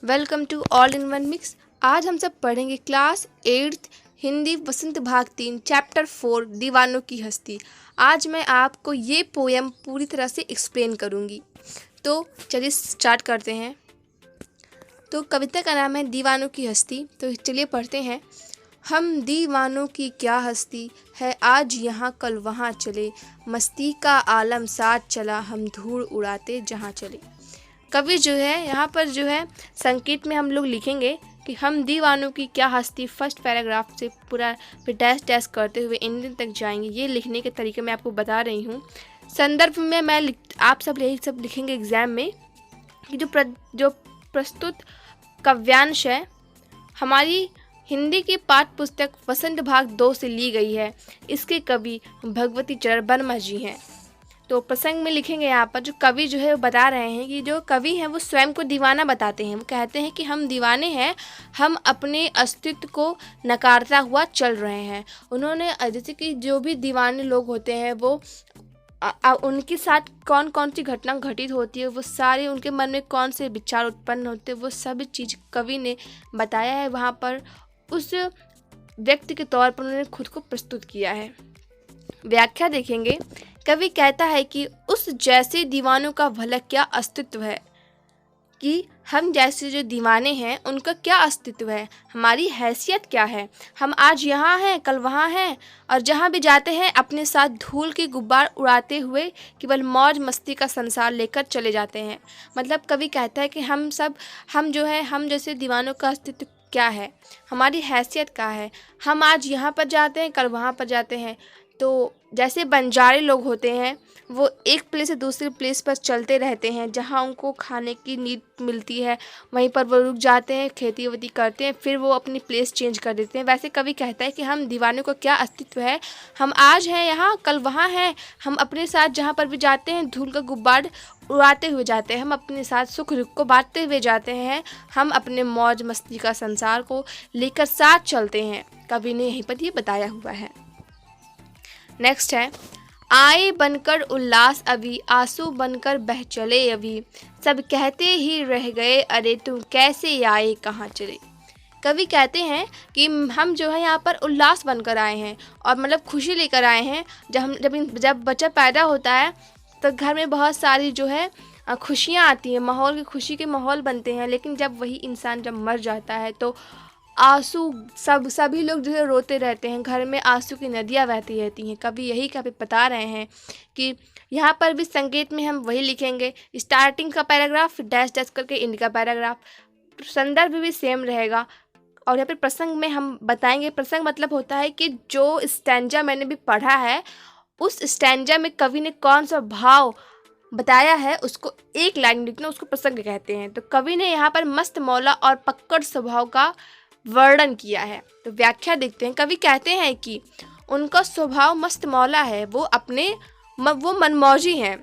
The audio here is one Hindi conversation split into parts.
Welcome to all in one mix. आज हम सब पढ़ेंगे क्लास 8th हिंदी वसंत भाग 3 चैप्टर 4 दीवानों की हस्ती। आज मैं आपको ये पोएम पूरी तरह से एक्सप्लेन करूँगी। तो चलिए स्टार्ट करते हैं। तो कविता का नाम है दीवानों की हस्ती। तो चलिए पढ़ते हैं। हम दीवानों की क्या हस्ती है, आज यहाँ कल वहाँ चले, मस्ती का आलम साथ चला, हम धूल उड़ाते जहाँ चले। कवि जो है यहाँ पर जो है संकेत में हम लोग लिखेंगे कि हम दीवानों की क्या हस्ती, फर्स्ट पैराग्राफ से पूरा फिर डैश डैश करते हुए एंडिंग तक जाएंगे। ये लिखने के तरीके मैं आपको बता रही हूँ। संदर्भ में आप सब यही सब लिखेंगे एग्जाम में कि जो प्रस्तुत काव्यांश है हमारी हिंदी की पाठ्य पुस्तक वसंत भाग 2 से ली गई है। इसके कवि भगवती चरण वर्मा जी हैं। तो प्रसंग में लिखेंगे यहाँ पर जो कवि जो है वो बता रहे हैं कि जो कवि हैं वो स्वयं को दीवाना बताते हैं। वो कहते हैं कि हम दीवाने हैं, हम अपने अस्तित्व को नकारता हुआ चल रहे हैं। उन्होंने जैसे कि जो भी दीवाने लोग होते हैं वो उनके साथ कौन कौन सी घटना घटित होती है, वो सारे उनके मन में कौन से विचार उत्पन्न होते हैं, वो सब चीज़ कवि ने बताया है। वहाँ पर उस व्यक्ति के तौर पर उन्होंने खुद को प्रस्तुत किया है। व्याख्या देखेंगे। कवि कहता है कि उस जैसे दीवानों का भला क्या अस्तित्व है, कि हम जैसे जो दीवाने हैं उनका क्या अस्तित्व है, हमारी हैसियत क्या है। हम आज यहाँ हैं कल वहाँ हैं और जहाँ भी जाते हैं अपने साथ धूल के गुब्बार उड़ाते हुए केवल मौज मस्ती का संसार लेकर चले जाते हैं। मतलब कवि कहता है कि हम जैसे दीवानों का अस्तित्व क्या है, हमारी हैसियत क्या है। हम आज यहाँ पर जाते हैं कल वहाँ पर जाते हैं। तो जैसे बंजारे लोग होते हैं वो एक प्लेस से दूसरे प्लेस पर चलते रहते हैं, जहाँ उनको खाने की नीड मिलती है वहीं पर वो रुक जाते हैं, खेती वेती करते हैं, फिर वो अपनी प्लेस चेंज कर देते हैं। वैसे कवि कहता है कि हम दीवानों का क्या अस्तित्व है, हम आज हैं यहाँ कल वहाँ हैं। हम अपने साथ जहाँ पर भी जाते हैं धूल का गुब्बार उड़ाते हुए जाते हैं, हम अपने साथ सुख दुख को बांटते हुए जाते हैं, हम अपने मौज मस्ती का संसार को लेकर साथ चलते हैं। कवि ने यहीं पर ये बताया हुआ है। नेक्स्ट है, आए बनकर उल्लास अभी, आंसू बनकर बह चले अभी, सब कहते ही रह गए अरे तुम कैसे आए कहाँ चले। कवि कहते हैं कि हम जो है यहाँ पर उल्लास बनकर आए हैं और मतलब खुशी लेकर आए हैं। जब बच्चा पैदा होता है तो घर में बहुत सारी जो है खुशियाँ आती हैं, माहौल की खुशी के माहौल बनते हैं। लेकिन जब वही इंसान जब मर जाता है तो आंसू सभी लोग जो है रोते रहते हैं, घर में आंसू की नदियाँ बहती रहती हैं। कभी यही कभी बता रहे हैं कि यहाँ पर भी संकेत में हम वही लिखेंगे, स्टार्टिंग का पैराग्राफ डैश डैश करके एंड का पैराग्राफ। संदर्भ भी सेम रहेगा। और यहाँ पर प्रसंग में हम बताएंगे, प्रसंग मतलब होता है कि जो स्टैंजा मैंने भी पढ़ा है उस स्टैंजा में कवि ने कौन सा भाव बताया है उसको एक लाइन लिखना, उसको प्रसंग कहते हैं। तो कवि ने यहाँ पर मस्त मौला और पक्कड़ स्वभाव का वर्णन किया है। तो व्याख्या देखते हैं। कवि कहते हैं कि उनका स्वभाव मस्त मौला है, वो मनमौजी हैं,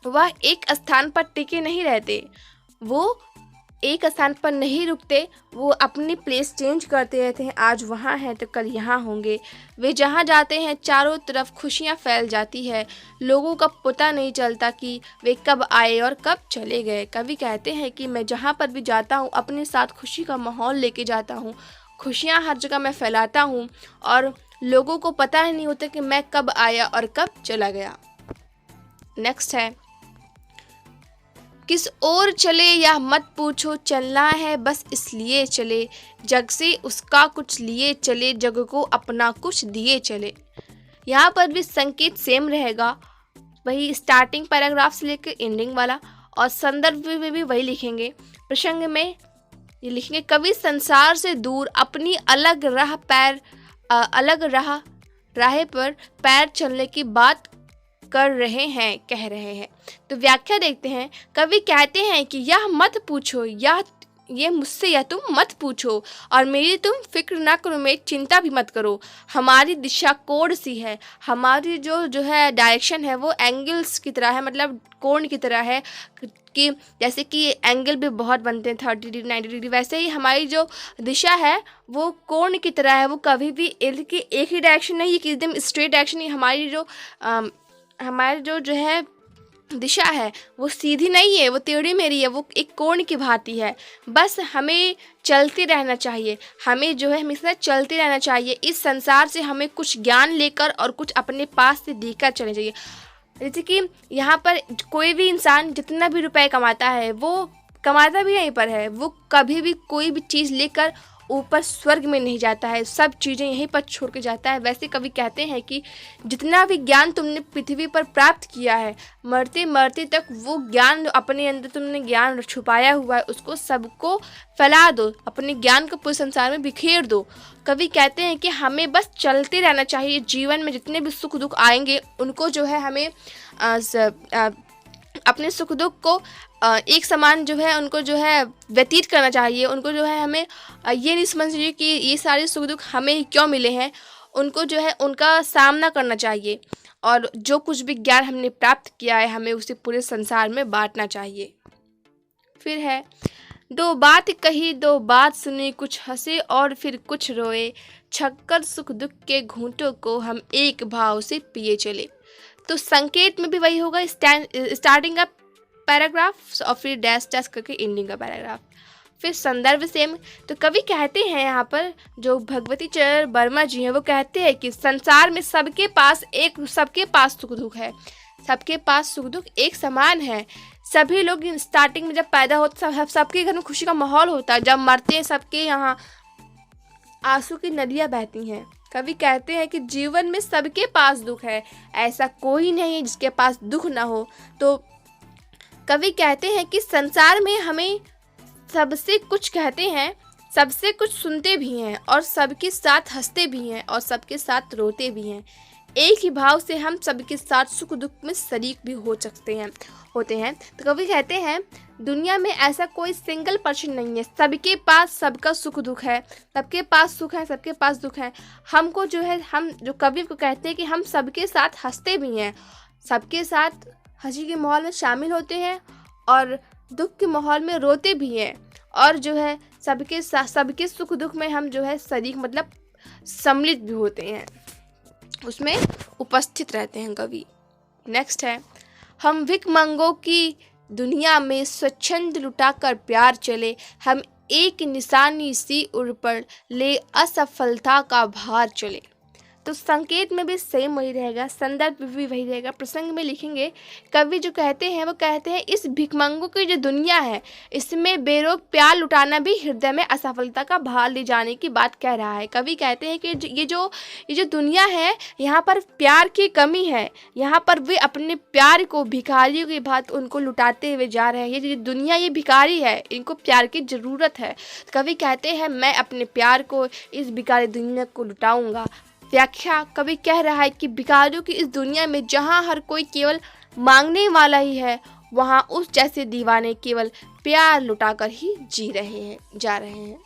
वह एक स्थान पर टिके नहीं रहते, वो एक स्थान पर नहीं रुकते, वो अपनी प्लेस चेंज करते रहते हैं। आज वहाँ हैं तो कल यहाँ होंगे। वे जहाँ जाते हैं चारों तरफ खुशियाँ फैल जाती है, लोगों का पता नहीं चलता कि वे कब आए और कब चले गए। कवि कहते हैं कि मैं जहाँ पर भी जाता हूँ अपने साथ खुशी का माहौल लेके जाता हूँ, खुशियाँ हर जगह मैं फैलाता हूँ और लोगों को पता ही नहीं होता कि मैं कब आया और कब चला गया। नेक्स्ट है, किस ओर चले यह मत पूछो, चलना है बस इसलिए चले, जग से उसका कुछ लिए चले, जग को अपना कुछ दिए चले। यहाँ पर भी संकेत सेम रहेगा, वही स्टार्टिंग पैराग्राफ से लेकर एंडिंग वाला। और संदर्भ में भी वही लिखेंगे। प्रसंग में ये लिखेंगे, कवि संसार से दूर अपनी अलग राह पर पैर चलने की बात कर रहे हैं, कह रहे हैं। तो व्याख्या देखते हैं। कवि कहते हैं कि यह मत पूछो, ये मुझसे यह तुम मत पूछो और मेरी तुम फिक्र ना करो, मेरी चिंता भी मत करो। हमारी दिशा कोण सी है, हमारी जो है डायरेक्शन है वो एंगल्स की तरह है, मतलब कोण की तरह है कि जैसे कि एंगल भी बहुत बनते हैं 30 डिग्री 90 डिग्री, वैसे ही हमारी जो दिशा है वो कोण की तरह है। वो कभी भी एक ही डायरेक्शन नहीं है कि एकदम स्ट्रेट डायरेक्शन ही। हमारी जो है दिशा है वो सीधी नहीं है, वो टेढ़ी मेढ़ी है, वो एक कोण की भांति है। बस हमें चलते रहना चाहिए, हमें जो है हमेशा चलते रहना चाहिए। इस संसार से हमें कुछ ज्ञान लेकर और कुछ अपने पास से देकर चलना चाहिए। जैसे कि यहाँ पर कोई भी इंसान जितना भी रुपए कमाता है वो कमाता भी यहीं पर है, वो कभी भी कोई भी चीज़ लेकर ऊपर स्वर्ग में नहीं जाता है, सब चीज़ें यहीं पर छोड़ के जाता है। वैसे कवि कहते हैं कि जितना भी ज्ञान तुमने पृथ्वी पर प्राप्त किया है, मरते मरते तक वो ज्ञान अपने अंदर तुमने ज्ञान छुपाया हुआ है उसको सबको फैला दो, अपने ज्ञान को पूरे संसार में बिखेर दो। कवि कहते हैं कि हमें बस चलते रहना चाहिए। जीवन में जितने भी सुख दुख आएंगे उनको जो है हमें अपने सुख दुख को एक समान जो है उनको जो है व्यतीत करना चाहिए। उनको जो है हमें ये नहीं समझना चाहिए कि ये सारे सुख दुख हमें क्यों मिले हैं, उनको जो है उनका सामना करना चाहिए। और जो कुछ भी ज्ञान हमने प्राप्त किया है हमें उसे पूरे संसार में बांटना चाहिए। फिर है, दो बात कही दो बात सुनी, कुछ हंसे और फिर कुछ रोए, छक्कर सुख दुख के घूंटों को हम एक भाव से पिए चले। तो संकेत में भी वही होगा, स्टार्टिंग का पैराग्राफ और फिर डैश डैश करके एंडिंग का पैराग्राफ। फिर संदर्भ सेम। तो कवि कहते हैं यहाँ पर जो भगवती चरण वर्मा जी हैं वो कहते हैं कि संसार में सबके पास सुख दुख है, सबके पास सुख दुख एक समान है। सभी लोग स्टार्टिंग में जब पैदा होते सबके घर में खुशी का माहौल होता है, जब मरते हैं सबके यहाँ आंसू की नदियाँ बहती हैं। कवि कहते हैं कि जीवन में सबके पास दुख है, ऐसा कोई नहीं है जिसके पास दुख ना हो। तो कवि कहते हैं कि संसार में हमें सबसे कुछ कहते हैं, सबसे कुछ सुनते भी हैं और सबके साथ हंसते भी हैं और सबके साथ रोते भी हैं। एक ही भाव से हम सबके साथ सुख दुख में शरीक भी होते हैं। तो कवि कहते हैं दुनिया में ऐसा कोई सिंगल पर्सन नहीं है, सबके पास सबका सुख दुख है, सबके पास सुख है, सबके पास दुख है। हमको जो है हम जो कवि को कहते हैं कि हम सबके साथ हंसते भी हैं, सबके साथ हंसी के माहौल में शामिल होते हैं और दुख के माहौल में रोते भी हैं और जो है सबके सुख दुख में हम जो है शरीक मतलब सम्मिलित भी होते हैं, उसमें उपस्थित रहते हैं कवि। नेक्स्ट है, हम भिखमंगों की दुनिया में स्वच्छंद लुटाकर प्यार चले, हम एक निशानी सी उड़ पर ले असफलता का भार चले। तो संकेत में भी सेम वही रहेगा, संदर्भ में भी वही रहेगा। प्रसंग में लिखेंगे कवि जो कहते हैं वो कहते हैं इस भिखमंगों की जो दुनिया है इसमें बेरोक प्यार लुटाना भी हृदय में असफलता का भार ले जाने की बात कह रहा है। कवि कहते हैं कि ये जो दुनिया है यहाँ पर प्यार की कमी है, यहाँ पर वे अपने प्यार को भिखारियों की बात उनको लुटाते हुए जा रहे हैं। ये दुनिया ये भिखारी है, इनको प्यार की ज़रूरत है। कवि कहते हैं मैं अपने प्यार को इस भिखारी दुनिया को लुटाऊंगा। व्याख्या, कवि कह रहा है कि भिखारियों की इस दुनिया में जहाँ हर कोई केवल मांगने वाला ही है, वहाँ उस जैसे दीवाने केवल प्यार लुटाकर ही जा रहे हैं।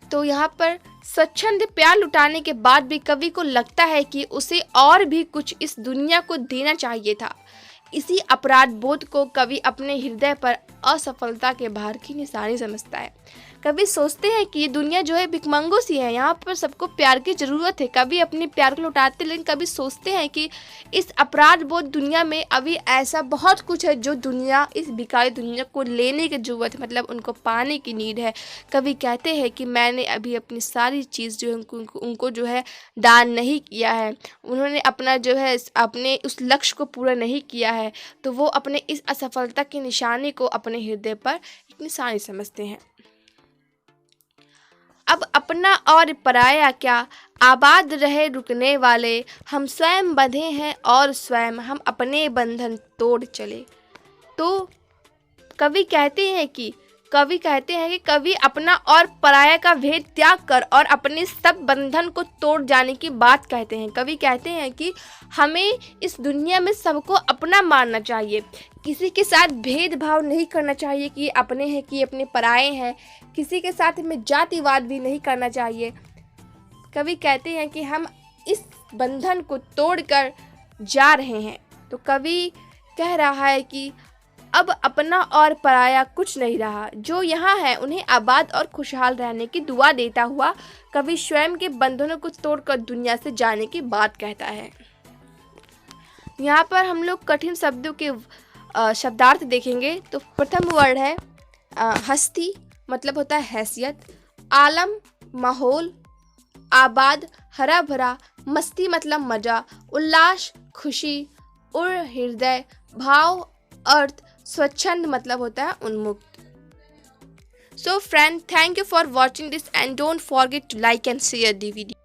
तो यहाँ पर स्वच्छंद प्यार लुटाने के बाद भी कवि को लगता है कि उसे और भी कुछ इस दुनिया को देना चाहिए था। इसी अपराध बोध को कवि अपने हृदय पर असफलता के भार की निशानी समझता है। कवि सोचते हैं कि ये दुनिया जो है भिखमंगों सी है, यहाँ पर सबको प्यार की ज़रूरत है। कवि अपने प्यार को लुटाते, लेकिन कवि सोचते हैं कि इस अपराध बोध दुनिया में अभी ऐसा बहुत कुछ है जो दुनिया इस भिखारी दुनिया को लेने की ज़रूरत है, मतलब उनको पाने की नीड है। कवि कहते हैं कि मैंने अभी अपनी सारी चीज़ जो है उनको जो है दान नहीं किया है, उन्होंने अपना जो है अपने उस लक्ष्य को पूरा नहीं किया है, तो वो अपने इस असफलता की निशानी को अपने हृदय पर एक निशानी समझते हैं। अब अपना और पराया क्या, आबाद रहे रुकने वाले, हम स्वयं बंधे हैं और स्वयं हम अपने बंधन तोड़ चले। तो कवि कहते हैं कि कवि अपना और पराया का भेद त्याग कर और अपने सब बंधन को तोड़ जाने की बात कहते हैं। कवि कहते हैं कि हमें इस दुनिया में सबको अपना मानना चाहिए, किसी के साथ भेदभाव नहीं करना चाहिए कि अपने हैं कि अपने पराये हैं, किसी के साथ हमें जातिवाद भी नहीं करना चाहिए। कवि कहते हैं कि हम इस बंधन को तोड़कर जा रहे हैं। तो कवि कह रहा है कि अब अपना और पराया कुछ नहीं रहा, जो यहाँ है उन्हें आबाद और खुशहाल रहने की दुआ देता हुआ कवि स्वयं के बंधनों को तोड़कर दुनिया से जाने की बात कहता है। यहाँ पर हम लोग कठिन शब्दों के शब्दार्थ देखेंगे। तो प्रथम वर्ड है हस्ती, मतलब होता है हैसियत। आलम, माहौल। आबाद, हरा भरा। मस्ती मतलब मजा। उल्लास, खुशी। उर, हृदय। भाव, अर्थ। स्वच्छंद मतलब होता है उन्मुक्त। So friend, thank you for watching this and don't forget to like and share the video.